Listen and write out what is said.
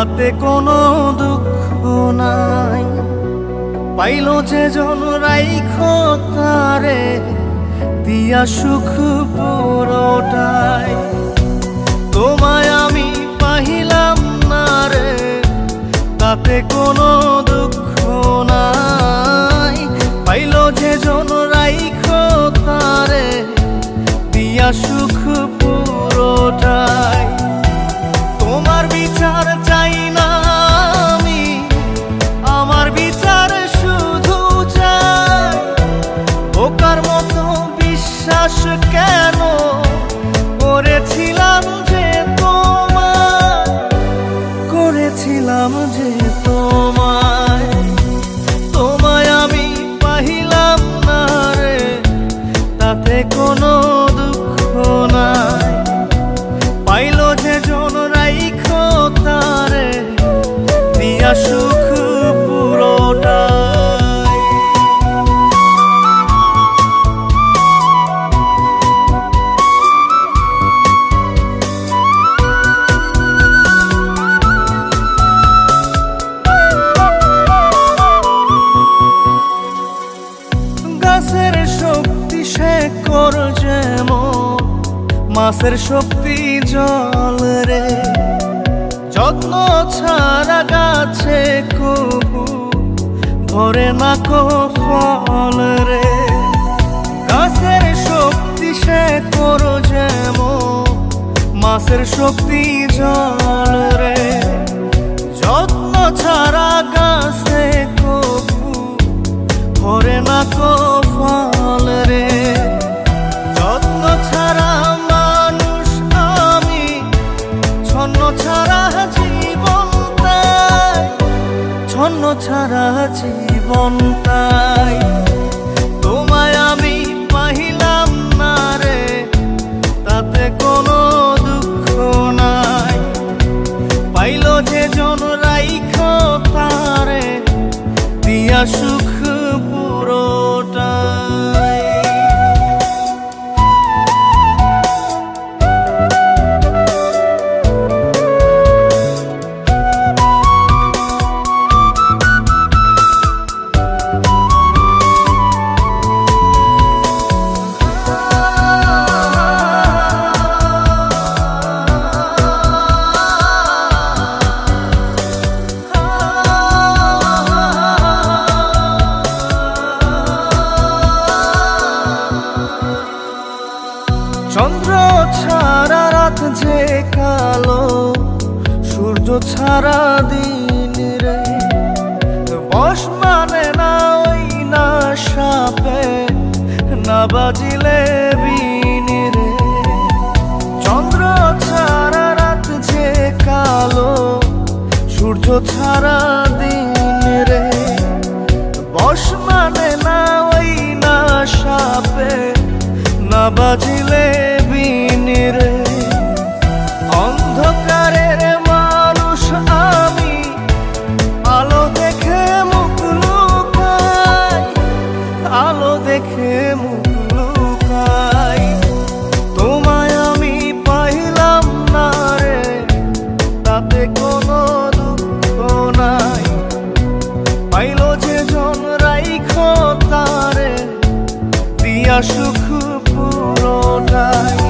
তাতে কোনো দুঃখ নাই। পাইল যে জন রাইখো তারে দিয়া সুখ পুরোটাই। তোমায় আমি পাইলাম না রে, তাতে কোনো দুঃখ নাই। পাইল যে জন রাইখো তারে দিয়া সুখ পুরোটাই। তোমার বিচার চাই না আমি, আমার বিচার শুধু চাই। বোকার মতো বিশ্বাস কেন করেছিলাম যে তোমায়, করেছিলাম যে তোমায়। তোমায় আমি পাইলাম না রে, তাতে কোনো দুঃখ নাই। পাইল যে জন রাইখো তারে দিয়া সুখ পুরোটাই। গাছের শক্তি শেকড় যেমন, মাছের শক্তি জল রে। যত্ন ছাড়া গাছে কবু ধরে না কো ফল রে। গাছের শক্তি শেকড় যেমন, মাছের শক্তি জল রে। যত্ন ছাড়া গাছে কবু ধরে না কো ফল রে। যত্ন ছাড়া মানুষ আমি, ছন্ন ছাড়া জীবন তাই, ছন্ন ছাড়া জীবন তাই। তোমায় আমি পাইলাম না রে, তাতে কোনো দুঃখ নাই। পাইল যে জন রাইখো তারে দিয়া সুখ পুরোটাই। চন্দ্র ছাড়া রাত যে কালো, সূর্য ছাড়া দিন রে। বশ মানে না ওই না সাপে, না বাজিলে বিন রে। চন্দ্র ছাড়া রাত যে কালো, সূর্য ছাড়া দিন রে। বশ মানে না ওই না সাপে, না বাজিলে বিন রে। অন্ধকারের মানুষ আমি, আলো দেখে মুখ লুকাই, আলো দেখে মুখ লুকাই। তোমায় আমি পাইলাম না রে, তাতে কোনো দুঃখ নাই। পাইল যে জন রাইখো তারে দিয়া সুখ পুরোটাই।